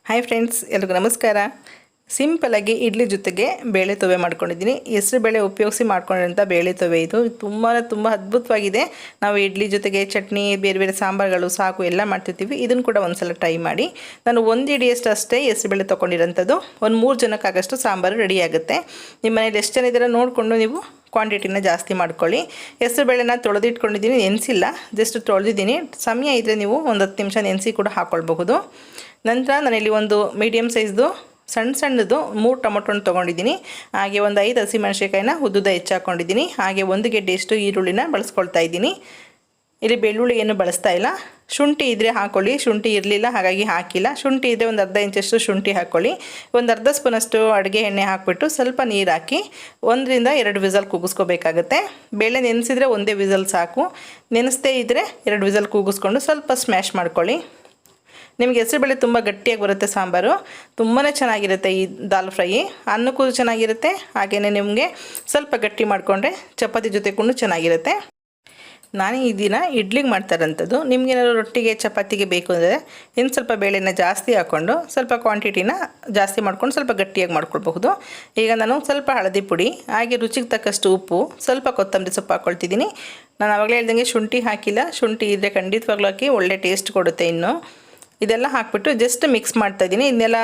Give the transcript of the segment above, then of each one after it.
Hi friends, ಎಲ್ರಿಗೂ ನಮಸ್ಕಾರ. ಸಿಂಪಲಾಗಿ ಇಡ್ಲಿ ಜೊತೆಗೆ ಬೇಳೆ ತೊವೆ ಮಾಡ್ಕೊಂಡಿದ್ದೀನಿ. ಹೆಸರು ಬೇಳೆ ಉಪಯೋಗಿಸಿ ಮಾಡ್ಕೊಂಡಿರೋಂಥ ಬೇಳೆ ತೊವೆ ಇದು ತುಂಬ ಅದ್ಭುತವಾಗಿದೆ. ನಾವು ಇಡ್ಲಿ ಜೊತೆಗೆ ಚಟ್ನಿ, ಬೇರೆ ಬೇರೆ ಸಾಂಬಾರುಗಳು ಸಾಕು ಎಲ್ಲ ಮಾಡ್ತಿರ್ತೀವಿ. ಇದನ್ನು ಕೂಡ ಒಂದ್ಸಲ ಟ್ರೈ ಮಾಡಿ. ನಾನು ಒಂದು ಹಿಡಿಯಷ್ಟು ಅಷ್ಟೇ ಹೆಸರು ಬೇಳೆ ತೊಗೊಂಡಿರೋಂಥದ್ದು. ಒಂದು 3 ಜನಕ್ಕಾಗಷ್ಟು ಸಾಂಬಾರು ರೆಡಿ ಆಗುತ್ತೆ. ನಿಮ್ಮ ಮನೇಲಿ ಎಷ್ಟು ಜನ ಇದ್ದೀರ ನೋಡಿಕೊಂಡು ನೀವು ಕ್ವಾಂಟಿಟಿನ ಜಾಸ್ತಿ ಮಾಡ್ಕೊಳ್ಳಿ. ಹೆಸರು ಬೇಳೆನ ತೊಳೆದಿಟ್ಕೊಂಡಿದ್ದೀನಿ, ನೆನೆಸಿಲ್ಲ, ಜಸ್ಟ್ ತೊಳೆದಿದ್ದೀನಿ. ಸಮಯ ಇದ್ದರೆ ನೀವು ಒಂದು 10 ನಿಮಿಷ ನೆನೆಸಿ ಕೂಡ ಹಾಕ್ಕೊಳ್ಬಹುದು. ನಂತರ ನಾನಿಲ್ಲಿ ಒಂದು ಮೀಡಿಯಮ್ ಸೈಜ್ದು ಸಣ್ಣದು 3 ಟೊಮೊಟೊನ ತೊಗೊಂಡಿದ್ದೀನಿ. ಹಾಗೆ ಒಂದು 5 ಹಸಿಮೆಣಸಿನ್ಕಾಯಿನ ಉದ್ದುದ ಹೆಚ್ಚಾಕೊಂಡಿದ್ದೀನಿ. ಹಾಗೆ 1 ಗೆಡ್ಡೆಯಷ್ಟು ಈರುಳ್ಳಿನ ಬಳಸ್ಕೊಳ್ತಾ ಇದ್ದೀನಿ. ಇಲ್ಲಿ ಬೆಳ್ಳುಳ್ಳಿ ಏನು ಬಳಸ್ತಾ ಇಲ್ಲ. ಶುಂಠಿ ಇದ್ದರೆ ಹಾಕ್ಕೊಳ್ಳಿ, ಶುಂಠಿ ಇರಲಿಲ್ಲ ಹಾಗಾಗಿ ಹಾಕಿಲ್ಲ. ಶುಂಠಿ ಇದ್ದರೆ ಒಂದು ಅರ್ಧ ಇಂಚಷ್ಟು ಶುಂಠಿ ಹಾಕ್ಕೊಳ್ಳಿ. ಒಂದು ಅರ್ಧ ಸ್ಪೂನಷ್ಟು ಅಡುಗೆ ಎಣ್ಣೆ ಹಾಕಿಬಿಟ್ಟು ಸ್ವಲ್ಪ ನೀರು ಹಾಕಿ 1 ರಿಂದ 2 ವಿಸಲ್ ಕೂಗಿಸ್ಕೋಬೇಕಾಗತ್ತೆ. ಬೇಳೆ ನೆನೆಸಿದರೆ ಒಂದೇ ವಿಸಲ್ ಸಾಕು. ನೆನೆಸದೇ ಇದ್ದರೆ 2 ವಿಸಲ್ ಕೂಗಿಸ್ಕೊಂಡು ಸ್ವಲ್ಪ ಸ್ಮ್ಯಾಶ್ ಮಾಡ್ಕೊಳ್ಳಿ. ನಿಮಗೆ ಹೆಸರುಬೇಳೆ ತುಂಬ ಗಟ್ಟಿಯಾಗಿ ಬರುತ್ತೆ. ಸಾಂಬಾರು ತುಂಬಾ ಚೆನ್ನಾಗಿರುತ್ತೆ. ಈ ದಾಲ್ ಫ್ರೈ ಅನ್ನಕ್ಕೂ ಚೆನ್ನಾಗಿರುತ್ತೆ. ಹಾಗೆಯೇ ನಿಮಗೆ ಸ್ವಲ್ಪ ಗಟ್ಟಿ ಮಾಡಿಕೊಂಡ್ರೆ ಚಪಾತಿ ಜೊತೆಗೂ ಚೆನ್ನಾಗಿರುತ್ತೆ. ನಾನು ಈ ದಿನ ಇಡ್ಲಿಗೆ ಮಾಡ್ತಾರಂಥದ್ದು. ನಿಮಗೇನಾದ್ರು ರೊಟ್ಟಿಗೆ ಚಪಾತಿಗೆ ಬೇಕು ಅಂದರೆ ಇನ್ನು ಸ್ವಲ್ಪ ಬೇಳೆನ ಜಾಸ್ತಿ ಹಾಕ್ಕೊಂಡು ಸ್ವಲ್ಪ ಕ್ವಾಂಟಿಟಿನ ಜಾಸ್ತಿ ಮಾಡ್ಕೊಂಡು ಸ್ವಲ್ಪ ಗಟ್ಟಿಯಾಗಿ ಮಾಡ್ಕೊಳ್ಬಹುದು. ಈಗ ನಾನು ಸ್ವಲ್ಪ ಹಳದಿ ಪುಡಿ, ಹಾಗೆ ರುಚಿಗೆ ತಕ್ಕಷ್ಟು ಉಪ್ಪು, ಸ್ವಲ್ಪ ಕೊತ್ತಂಬರಿ ಸೊಪ್ಪು ಹಾಕ್ಕೊಳ್ತಿದ್ದೀನಿ. ನಾನು ಆವಾಗಲೇ ಹೇಳ್ದಂಗೆ ಶುಂಠಿ ಹಾಕಿಲ್ಲ. ಶುಂಠಿ ಇದ್ದರೆ ಖಂಡಿತವಾಗ್ಲೂ ಹಾಕಿ, ಒಳ್ಳೆ ಟೇಸ್ಟ್ ಕೊಡುತ್ತೆ. ಇನ್ನು ಇದೆಲ್ಲ ಹಾಕಿಬಿಟ್ಟು ಜಸ್ಟ್ ಮಿಕ್ಸ್ ಮಾಡ್ತಾಯಿದ್ದೀನಿ. ಇದನ್ನೆಲ್ಲ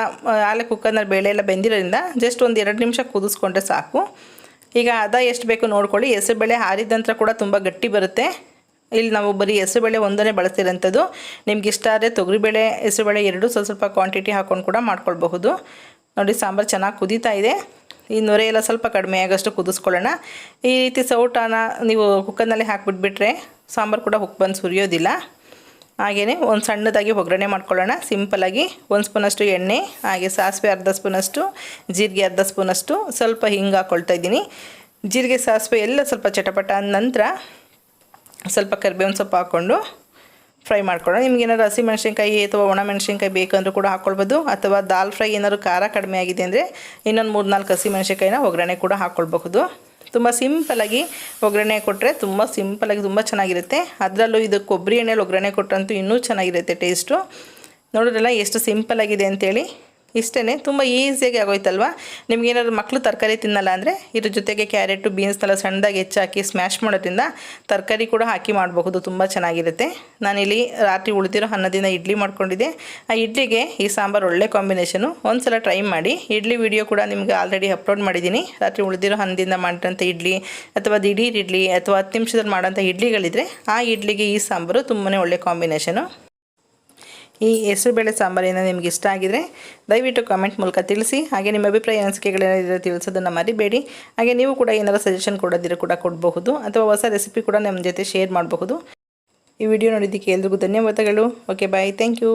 ಆಲೆ ಕುಕ್ಕರ್ನಲ್ಲಿ ಬೇಳೆ ಎಲ್ಲ ಬೆಂದಿರೋದ್ರಿಂದ ಜಸ್ಟ್ ಒಂದು 2 ನಿಮಿಷ ಕುದಿಸ್ಕೊಂಡ್ರೆ ಸಾಕು. ಈಗ ಅದ ಎಷ್ಟು ಬೇಕು ನೋಡ್ಕೊಳ್ಳಿ. ಹೆಸರುಬೇಳೆ ಆರಿದ ನಂತರ ಕೂಡ ತುಂಬ ಗಟ್ಟಿ ಬರುತ್ತೆ. ಇಲ್ಲಿ ನಾವು ಬರೀ ಹೆಸರುಬೇಳೆ ಒಂದನೇ ಬಳಸ್ತಿರೋಂಥದ್ದು. ನಿಮ್ಗೆ ಇಷ್ಟ ಆದರೆ ತೊಗರಿಬೇಳೆ, ಹೆಸರುಬೇಳೆ ಎರಡೂ ಸ್ವಲ್ಪ ಕ್ವಾಂಟಿಟಿ ಹಾಕ್ಕೊಂಡು ಕೂಡ ಮಾಡ್ಕೊಳ್ಬಹುದು. ನೋಡಿ, ಸಾಂಬಾರು ಚೆನ್ನಾಗಿ ಕುದೀತಾ ಇದೆ. ಈ ನೊರೆ ಎಲ್ಲ ಸ್ವಲ್ಪ ಕಡಿಮೆ ಆಗೋಷ್ಟು ಕುದಿಸ್ಕೊಳ್ಳೋಣ. ಈ ರೀತಿ ಸೌಟಾನ ನೀವು ಕುಕ್ಕರ್ನಲ್ಲಿ ಹಾಕಿಬಿಟ್ಬಿಟ್ರೆ ಸಾಂಬಾರು ಕೂಡ ಉಪ್ಪು ಬಂದು ಸುರಿಯೋದಿಲ್ಲ. ಹಾಗೆಯೇ ಒಂದು ಸಣ್ಣದಾಗಿ ಒಗ್ಗರಣೆ ಮಾಡ್ಕೊಳ್ಳೋಣ. ಸಿಂಪಲಾಗಿ 1 ಸ್ಪೂನಷ್ಟು ಎಣ್ಣೆ, ಹಾಗೆ ಸಾಸಿವೆ ಅರ್ಧ ಸ್ಪೂನಷ್ಟು, ಜೀರಿಗೆ ಅರ್ಧ ಸ್ಪೂನಷ್ಟು, ಸ್ವಲ್ಪ ಹಿಂಗೆ ಹಾಕ್ಕೊಳ್ತಾ ಇದ್ದೀನಿ. ಜೀರಿಗೆ ಸಾಸಿವೆ ಎಲ್ಲ ಸ್ವಲ್ಪ ಚಟಪಟ ಅಂದ ನಂತರ ಸ್ವಲ್ಪ ಕರಿಬೇವಿನ ಸೊಪ್ಪು ಹಾಕ್ಕೊಂಡು ಫ್ರೈ ಮಾಡ್ಕೊಳ್ಳೋಣ. ನಿಮ್ಗೆ ಏನಾದ್ರು ಹಸಿಮೆಣಸಿನ್ಕಾಯಿ ಅಥವಾ ಒಣಮೆಣಸಿನ್ಕಾಯಿ ಬೇಕಂದ್ರೂ ಕೂಡ ಹಾಕ್ಕೊಳ್ಬೋದು. ಅಥವಾ ದಾಲ್ ಫ್ರೈ ಏನಾದ್ರು ಖಾರ ಕಡಿಮೆ ಆಗಿದೆ ಅಂದರೆ ಇನ್ನೊಂದು 3-4 ಹಸಿಮೆಣಸಿನ್ಕಾಯಿನ ಒಗ್ಗರಣೆ ಕೂಡ ಹಾಕ್ಕೊಳ್ಬಹುದು. ತುಂಬ ಸಿಂಪಲಾಗಿ ಒಗ್ಗರಣೆ ಕೊಟ್ಟರೆ ತುಂಬ ಸಿಂಪಲಾಗಿ ತುಂಬ ಚೆನ್ನಾಗಿರುತ್ತೆ. ಅದರಲ್ಲೂ ಇದು ಕೊಬ್ಬರಿ ಎಣ್ಣೆಯಲ್ಲಿ ಒಗ್ಗರಣೆ ಕೊಟ್ಟಂತೂ ಇನ್ನೂ ಚೆನ್ನಾಗಿರುತ್ತೆ ಟೇಸ್ಟು. ನೋಡಿದ್ರಲ್ಲ ಎಷ್ಟು ಸಿಂಪಲಾಗಿದೆ ಅಂತೇಳಿ. ಇಷ್ಟೇ, ತುಂಬ ಈಸಿಯಾಗಿ ಆಗೋಯ್ತಲ್ವ. ನಿಮ್ಗೇನಾದ್ರು ಮಕ್ಕಳು ತರಕಾರಿ ತಿನ್ನಲ್ಲ ಅಂದರೆ ಇದ್ರ ಜೊತೆಗೆ ಕ್ಯಾರೆಟು, ಬೀನ್ಸ್ನೆಲ್ಲ ಸಣ್ಣದಾಗಿ ಹೆಚ್ಚಾಕಿ ಸ್ಮ್ಯಾಶ್ ಮಾಡೋದ್ರಿಂದ ತರಕಾರಿ ಕೂಡ ಹಾಕಿ ಮಾಡಬಹುದು. ತುಂಬ ಚೆನ್ನಾಗಿರುತ್ತೆ. ನಾನಿಲ್ಲಿ ರಾತ್ರಿ ಉಳಿದಿರೋ ಅನ್ನದಿಂದ ಇಡ್ಲಿ ಮಾಡ್ಕೊಂಡಿದ್ದೆ. ಆ ಇಡ್ಲಿಗೆ ಈ ಸಾಂಬಾರು ಒಳ್ಳೆ ಕಾಂಬಿನೇಷನು. ಒಂದು ಸಲ ಟ್ರೈ ಮಾಡಿ. ಇಡ್ಲಿ ವಿಡಿಯೋ ಕೂಡ ನಿಮ್ಗೆ ಆಲ್ರೆಡಿ ಅಪ್ಲೋಡ್ ಮಾಡಿದ್ದೀನಿ. ರಾತ್ರಿ ಉಳಿದಿರೋ ಅನ್ನದಿಂದ ಮಾಡಿರೋಂಥ ಇಡ್ಲಿ ಅಥವಾ ದಿಢೀರ್ ಇಡ್ಲಿ ಅಥವಾ 10 ನಿಮಿಷದಲ್ಲಿ ಮಾಡೋಂಥ ಇಡ್ಲಿಗಳಿದ್ರೆ ಆ ಇಡ್ಲಿಗೆ ಈ ಸಾಂಬಾರು ತುಂಬಾ ಒಳ್ಳೆ ಕಾಂಬಿನೇಷನು. ಈ ಹೆಸರುಬೇಳೆ ಸಾಂಬಾರಿನ ನಿಮ್ಗೆ ಇಷ್ಟ ಆಗಿದರೆ ದಯವಿಟ್ಟು ಕಾಮೆಂಟ್ ಮೂಲಕ ತಿಳಿಸಿ. ಹಾಗೆ ನಿಮ್ಮ ಅಭಿಪ್ರಾಯ ಅನಿಸಿಕೆಗಳೇನಿದ್ರೆ ತಿಳಿಸೋದನ್ನು ಮರಿಬೇಡಿ. ಹಾಗೆ ನೀವು ಕೂಡ ಏನಾದರೂ ಸಜೆಷನ್ ಕೊಡೋದಿದ್ರೆ ಕೂಡ ಕೊಡಬಹುದು, ಅಥವಾ ಹೊಸ ರೆಸಿಪಿ ಕೂಡ ನಮ್ಮ ಜೊತೆ ಶೇರ್ ಮಾಡಬಹುದು. ಈ ವಿಡಿಯೋ ನೋಡಿದ್ದಕ್ಕೆ ಎಲ್ರಿಗೂ ಧನ್ಯವಾದಗಳು. Okay, bye, thank you.